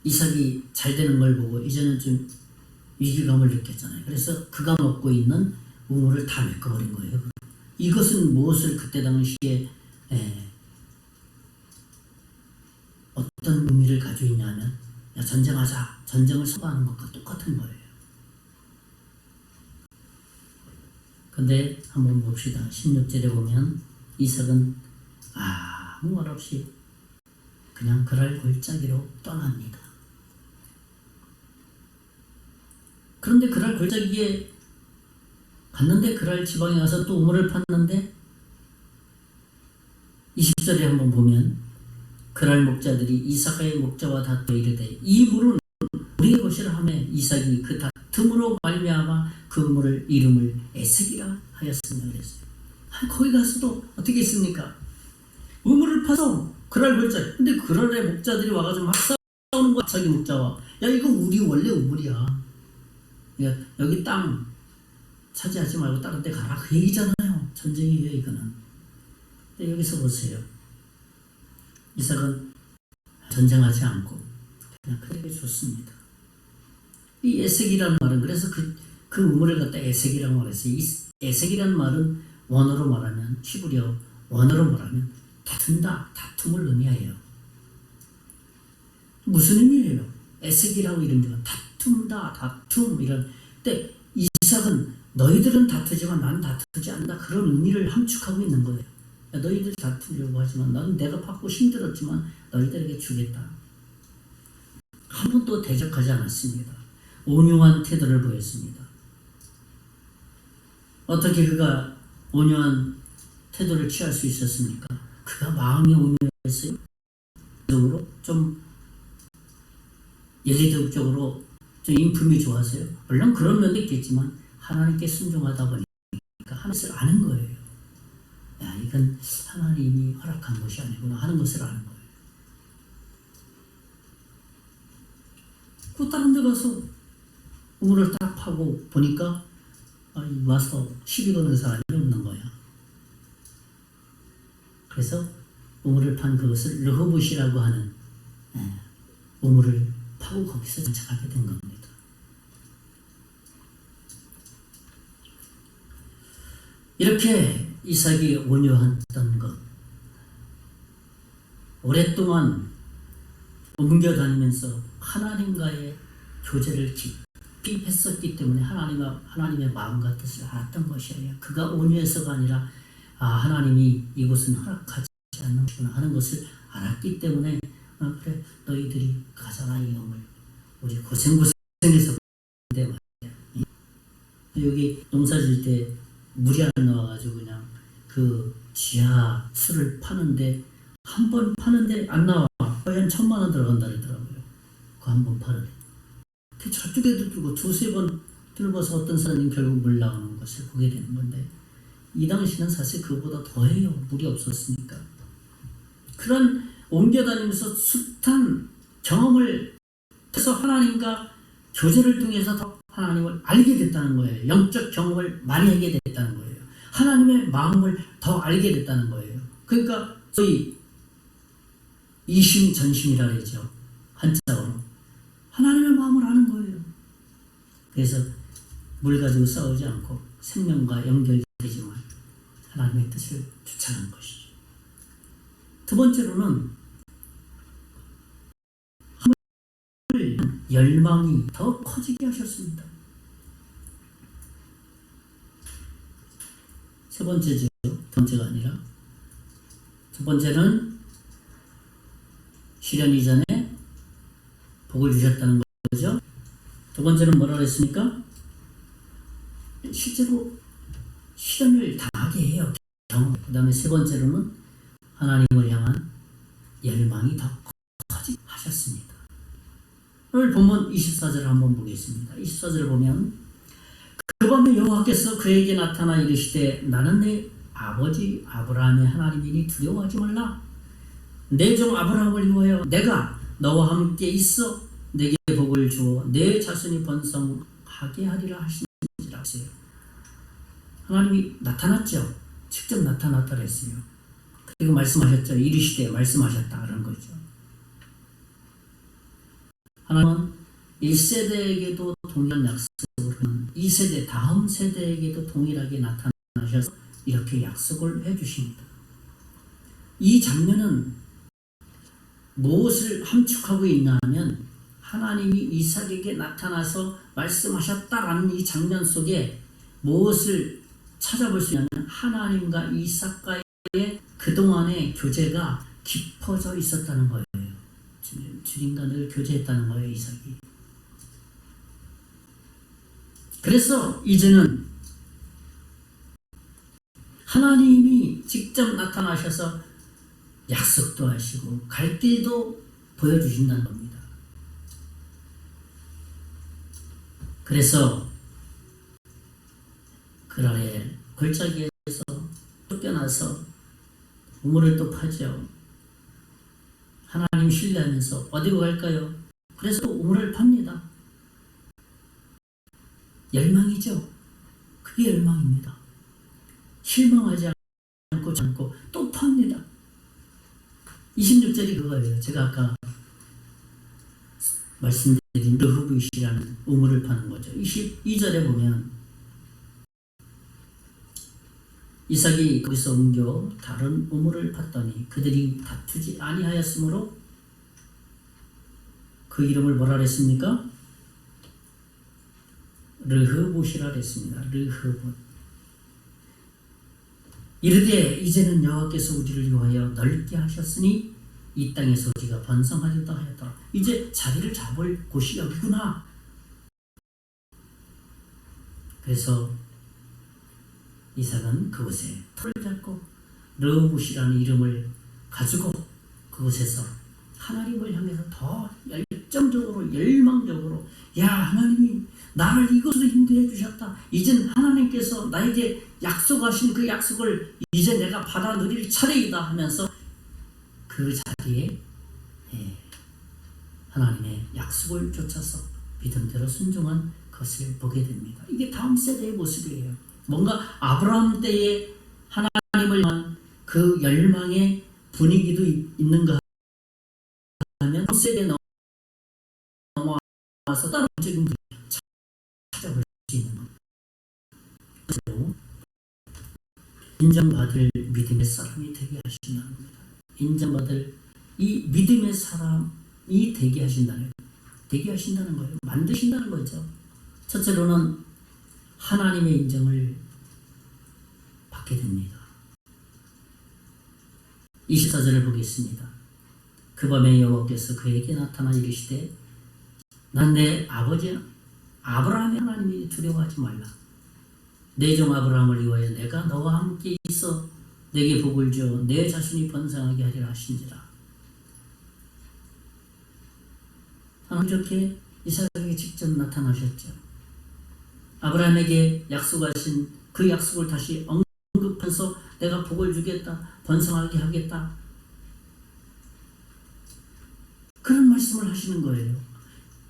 이삭이 잘 되는 걸 보고 이제는 좀 위기감을 느꼈잖아요. 그래서 그가 먹고 있는 우물을 다 메꿔버린 거예요. 이것은 무엇을 그때 당시에 어떤 의미를 가지고 있냐면 전쟁하자, 전쟁을 선포하는 것과 똑같은 거예요. 근데 한번 봅시다. 16절에 보면 이삭은 아무 말 없이 그냥 그랄 골짜기로 떠납니다. 그런데 그랄 골짜기에 갔는데 그랄 지방에 가서 또 우물을 팠는데 20절에 한번 보면 그랄 목자들이 이삭의 목자와 다투어 이르되 이 물은 우리의 것이라 하며 이삭이 그 다툼으로 말미암아 그 물을 이름을 에색이라 하였으며 그랬어요. 거기 가서도 어떻게 했습니까? 우물을 파서 그랄 골짜기. 근데 그랄의 목자들이 와가지고 막 싸우는 거야. 자기 목자와. 야 이거 우리 원래 우물이야. 야, 여기 땅 차지하지 말고 다른 데 가라 그 얘기잖아요. 전쟁이에요 이거는. 근데 여기서 보세요. 이삭은 전쟁하지 않고 그냥 그렇게 좋습니다. 이 에색이라는 말은 그래서 그 우물을 갖다 에색이라고 말했어요. 이 에색이라는 말은 원어로 말하면 히브리어 원어로 말하면 다툰다, 다툼을 의미해요. 무슨 의미예요? 에색이라고 이런 데가 다툰다, 다툼 이런. 근데 이삭은 너희들은 다투지만 난 다투지 않는다 그런 의미를 함축하고 있는 거예요. 야, 너희들 다투려고 하지만 난 내가 받고 힘들었지만 너희들에게 주겠다. 한 번도 대적하지 않았습니다. 온유한 태도를 보였습니다. 어떻게 그가 온유한 태도를 취할 수 있었습니까? 그가 마음이 온유했어요. 좀 예리적으로 좀 인품이 좋아서요. 물론 그런 면도 있겠지만 하나님께 순종하다 보니까 하나님을 아는 거예요. 야, 이건 하나님이 허락한 것이 아니구나 하는 것을 아는 거예요. 그 다른 데 가서 우물을 딱 파고 보니까 와서 시비 거는 사람이 없는 거야. 그래서 우물을 판 그것을 르호봇이라고 하는 우물을 파고 거기서 정착하게 된 겁니다. 이렇게 이삭이 온유했던 것, 오랫동안 옮겨다니면서 하나님과의 교제를 깊이 했었기 때문에 하나님의 마음과 뜻을 알았던 것이에요. 그가 온유해서가 아니라 하나님이 이곳은 허락하지 않는 것이구나 하는 것을 알았기 때문에 그래 너희들이 가져라 이 영을 우리 고생해서 근데 여기 농사 질 때 물이 안 나와가지고 그냥 그 지하 수를 파는데 한 번 파는데 안 나와. 거의 한 1,000만 원 들어간다 그러더라고요. 그 한 번 파는데. 저쪽에도 들고 두세 번 들어봐서 어떤 사람이 결국 물 나오는 것을 보게 되는 건데 이 당시는 사실 그보다 더해요. 물이 없었으니까. 그런 옮겨다니면서 숱한 경험을 해서 하나님과 교제를 통해서 더 하나님을 알게 됐다는 거예요. 영적 경험을 많이 하게 됐다는 거예요. 하나님의 마음을 더 알게 됐다는 거예요. 그러니까 소위 이심전심이라 그러죠. 한자어로. 하나님의 마음을 아는 거예요. 그래서 물 가지고 싸우지 않고 생명과 연결되지만 하나님의 뜻을 주창한 것이죠. 두 번째로는 열망이 더 커지게 하셨습니다. 세 번째죠. 두 번째가 아니라 두 번째는 시련 이전에 복을 주셨다는 거죠. 두 번째는 뭐라고 했습니까? 실제로 시련을 당하게 해요. 그 다음에 세 번째로는 하나님을 향한 열망이 더 커지게 하셨습니다. 오늘 본문 24절을 한번 보겠습니다. 24절을 보면 그 밤에 여호와께서 그에게 나타나 이르시되 나는 내 아버지 아브라함의 하나님이니 두려워하지 말라. 내 종 아브라함을 위하여 내가 너와 함께 있어 내게 복을 주어 내 자손이 번성하게 하리라 하시니라 하세요. 하나님이 나타났죠. 직접 나타났다 그랬어요. 그리고 말씀하셨죠. 이르시되 말씀하셨다 그런 거죠. 하나님은 1세대에게도 동일한 약속을 하는 2세대 다음 세대에게도 동일하게 나타나셔서 이렇게 약속을 해주십니다. 이 장면은 무엇을 함축하고 있나 하면 하나님이 이삭에게 나타나서 말씀하셨다라는 이 장면 속에 무엇을 찾아볼 수 있냐면 하나님과 이삭과의 그동안의 교제가 깊어져 있었다는 거예요. 주님과 늘 교제했다는 거예요, 이삭이. 그래서 이제는 하나님이 직접 나타나셔서 약속도 하시고 갈 길도 보여주신다는 겁니다. 그래서 그날에 골짜기에서 쫓겨나서 우물을 또 파죠. 하나님 신뢰하면서 어디로 갈까요? 그래서 우물을 팝니다. 열망이죠. 그 그게 열망입니다. 실망하지 않고 또 팝니다. 26절이 그거예요. 제가 아까 말씀드린 르후브이시라는 우물을 파는 거죠. 22절에 보면 이삭이 거기서 옮겨 다른 우물을 팠더니 그들이 다투지 아니하였으므로 그 이름을 뭐라 그랬습니까? 르흐봇이라 그랬습니다. 르흐봇. 이르되 이제는 여호와께서 우리를 위하여 넓게 하셨으니 이 땅에서 우리가 번성하리다 하였더라. 이제 자리를 잡을 곳이 여기구나. 그래서 이삭은 그곳에 터를 잡고 르후봇이라는 이름을 가지고 그곳에서 하나님을 향해서 더 열정적으로 열망적으로 야 하나님이 나를 이것으로 인도해 주셨다. 이젠 하나님께서 나에게 약속하신 그 약속을 이제 내가 받아 누릴 차례이다 하면서 그 자리에 하나님의 약속을 쫓아서 믿음대로 순종한 것을 보게 됩니다. 이게 다음 세대의 모습이에요. 뭔가 아브라함 때에 하나님을 향한 그 열망의 분위기도 있는가 하면 다음 세대에 넘어와서 다른 적인 분이 찾아볼 수 있는 겁니다. 인정받을 믿음의 사람이 되게 하신다는 겁니다. 인정받을 이 믿음의 사람이 되게 하신다는 거예요. 만드신다는 거죠. 첫째로는 하나님의 인정을 받게 됩니다. 24절을 보겠습니다. 그 밤에 여호와께서 그에게 나타나 이르시되 난 내 아버지 아브라함의 하나님이 두려워하지 말라. 내 종 아브라함을 위하여 내가 너와 함께 있어 내게 복을 주어 내 자손이 번성하게 하리라 하신지라. 하나님 좋게 이삭에게 직접 나타나셨죠. 아브라함에게 약속하신 그 약속을 다시 언급해서 내가 복을 주겠다, 번성하게 하겠다, 그런 말씀을 하시는 거예요.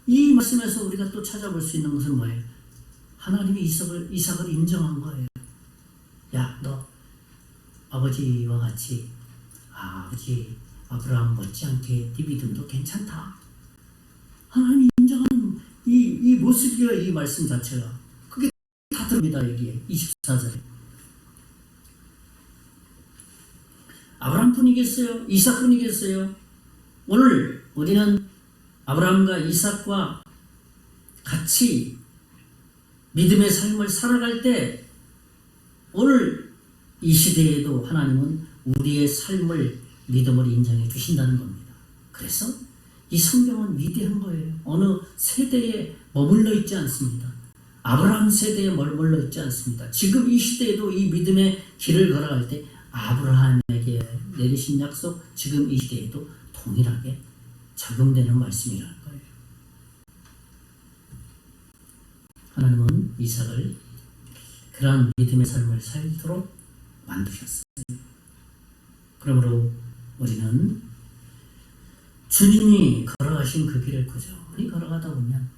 이 말씀에서 우리가 또 찾아볼 수 있는 것은 뭐예요? 하나님이 이삭을 인정한 거예요. 야, 너 아버지와 같이 아버지 아브라함 못지않게 네 믿음도 괜찮다. 하나님이 인정하는 이 모습이야. 이 말씀 자체가 그게 다 들립니다. 여기에 24절에 아브라함뿐이겠어요? 이삭뿐이겠어요? 오늘 우리는 아브라함과 이삭과 같이 믿음의 삶을 살아갈 때 오늘 이 시대에도 하나님은 우리의 삶을 믿음으로 인정해 주신다는 겁니다. 그래서 이 성경은 위대한 거예요. 어느 세대에 머물러 있지 않습니다. 아브라함 세대에 머물러 있지 않습니다. 지금 이 시대에도 이 믿음의 길을 걸어갈 때 아브라함에게 내리신 약속 지금 이 시대에도 동일하게 적용되는 말씀이라는 거예요. 하나님은 이삭을 그러한 믿음의 삶을 살도록 만드셨어요. 그러므로 우리는 주님이 걸어가신 그 길을 꾸준히 걸어가다 보면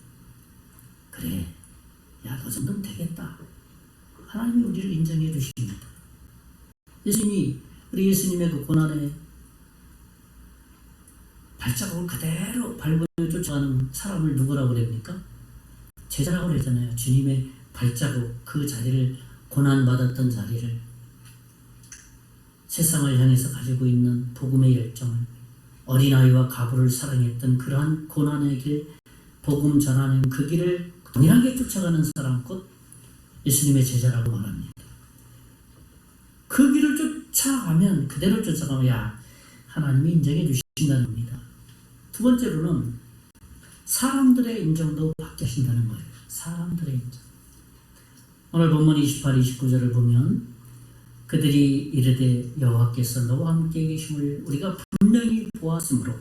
그래, 야, 너 정도면 되겠다. 하나님이 우리를 인정해 주십니다. 우리 예수님의 그 고난에 발자국을 그대로 밟으며 쫓아가는 사람을 누구라고 그럽니까? 제자라고 그러잖아요. 주님의 발자국, 그 자리를, 고난받았던 자리를, 세상을 향해서 가지고 있는 복음의 열정을, 어린아이와 가부를 사랑했던 그러한 고난의 길, 복음 전하는 그 길을 동일하게 쫓아가는 사람, 곧 예수님의 제자라고 말합니다. 그 길을 쫓아가면, 그대로 쫓아가면 야, 하나님이 인정해 주신다는 겁니다. 두 번째로는 사람들의 인정도 받게 하신다는 거예요. 사람들의 인정. 오늘 본문 28, 29절을 보면 그들이 이르되 여호와께서 너와 함께 계심을 우리가 분명히 보았으므로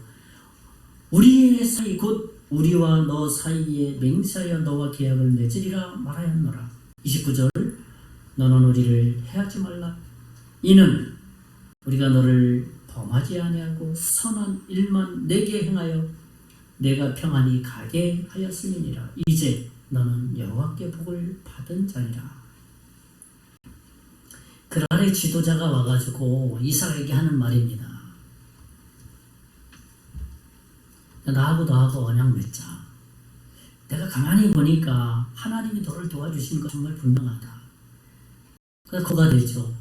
우리의 사이 곧 우리와 너 사이에 맹세하여 너와 계약을 맺으리라 말하였노라. 29절 너는 우리를 해하지 말라. 이는 우리가 너를 범하지 아니하고 선한 일만 내게 행하여 내가 평안히 가게 하였음이니라. 이제 너는 여호와께 복을 받은 자니라. 마을의 지도자가 와가지고 이삭에게 하는 말입니다. 나하고 너하고 언약 맺자. 내가 가만히 보니까 하나님이 너를 도와주신 거 정말 분명하다. 그래서 그가 되죠.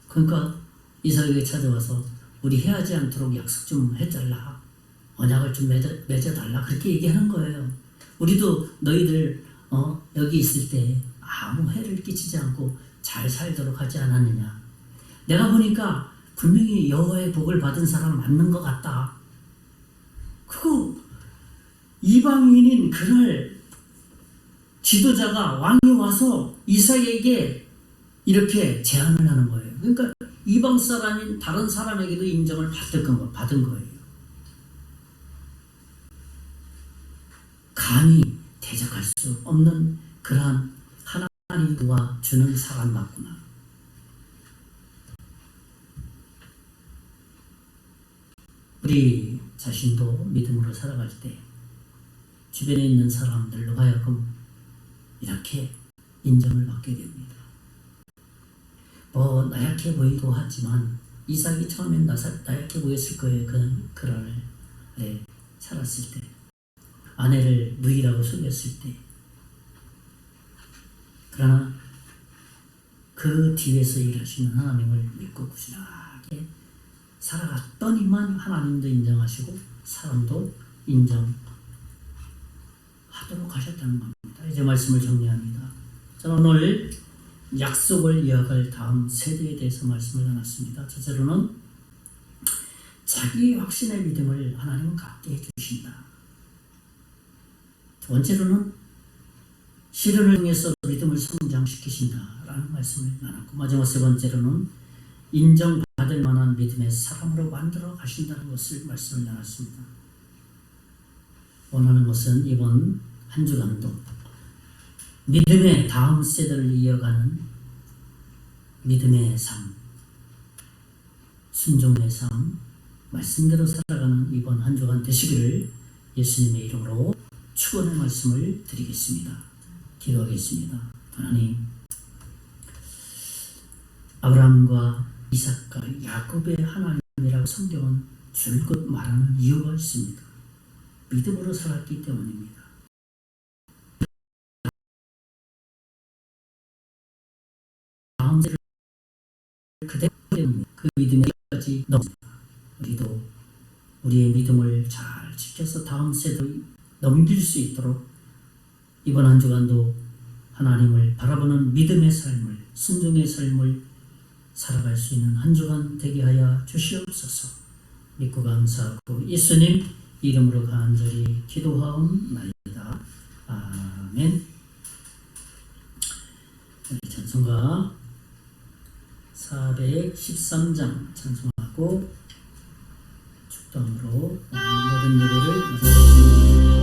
그러니까 이삭에게 찾아와서 우리 헤어지지 않도록 약속 좀 해달라. 언약을 좀 맺어달라. 그렇게 얘기하는 거예요. 우리도 너희들 여기 있을 때 아무 해를 끼치지 않고 잘 살도록 하지 않았느냐. 내가 보니까 분명히 여호와의 복을 받은 사람 맞는 것 같다. 그거 이방인인 그날 지도자가 왕이 와서 이삭에게 이렇게 제안을 하는 거예요. 그러니까 이방 사람인 다른 사람에게도 인정을 받은 거예요. 감히 대적할 수 없는 그러한 하나님이 도와주는 사람 맞구나. 우리 자신도 믿음으로 살아갈 때 주변에 있는 사람들로 하여금 이렇게 인정을 받게 됩니다. 나약해 보이기도 하지만 이삭이 처음엔 나약해 보였을 거예요. 그를 살았을 때, 아내를 누이라고 속였을 때. 그러나 그 뒤에서 일하시는 하나님을 믿고 꾸준하게 살아갔더니만 하나님도 인정하시고 사람도 인정하도록 하셨다는 겁니다. 이제 말씀을 정리합니다. 저는 오늘 약속을 이어갈 다음 세대에 대해서 말씀을 나눴습니다. 첫째로는 자기 확신의 믿음을 하나님은 갖게 해주신다. 두 번째로는 시련을 통해서 믿음을 성장시키신다라는 말씀을 나눴고, 마지막 세 번째로는 인정받을 만한 믿음의 사람으로 만들어 가신다는 것을 말씀을 나눴습니다. 원하는 것은 이번 한 주간도 믿음의 다음 세대를 이어가는 믿음의 삶, 순종의 삶, 말씀대로 살아가는 이번 한 주간 되시기를 예수님의 이름으로 축원의 말씀을 드리겠습니다. 기도하겠습니다. 하나님, 아브라함과 이삭과 야곱의 하나님이라고 성경은 줄곧 말하는 이유가 있습니다. 믿음으로 살았기 때문입니다. 다음 세를 그대로 그 믿음에까지 넘습니다. 우리도 우리의 믿음을 잘 지켜서 다음 세대를 넘길 수 있도록 이번 한 주간도 하나님을 바라보는 믿음의 삶을, 순종의 삶을 살아갈 수 있는 한 주간 되게 하여 주시옵소서. 믿고 감사하고 예수님 이름으로 간절히 기도하옵나이다. 아멘. 찬송가 413장 찬송하고 축도함으로 모든 예배를 마치겠습니다.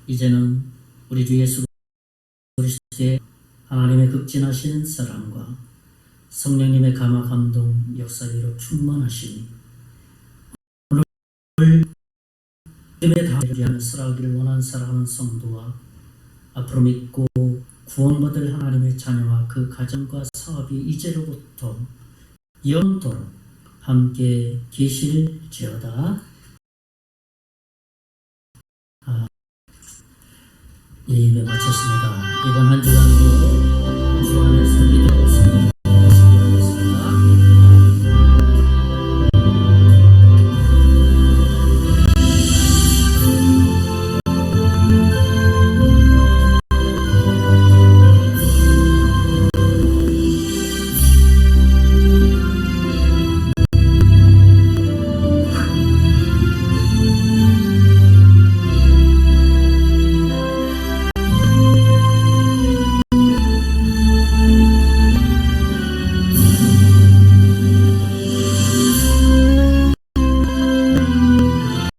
이제는 우리 주 예수 그리스도의 하나님의 극진하신 사랑과 성령님의 감화 감동 역사위로 충만하시니 오늘 믿음의 다를 위하여 살아가기를 원하는 사랑하는 성도와 앞으로 믿고 구원받을 하나님의 자녀와 그 가정과 사업이 이제로부터 영원토록 함께 계실지어다. 예배 마쳤습니다. 이번 한 주간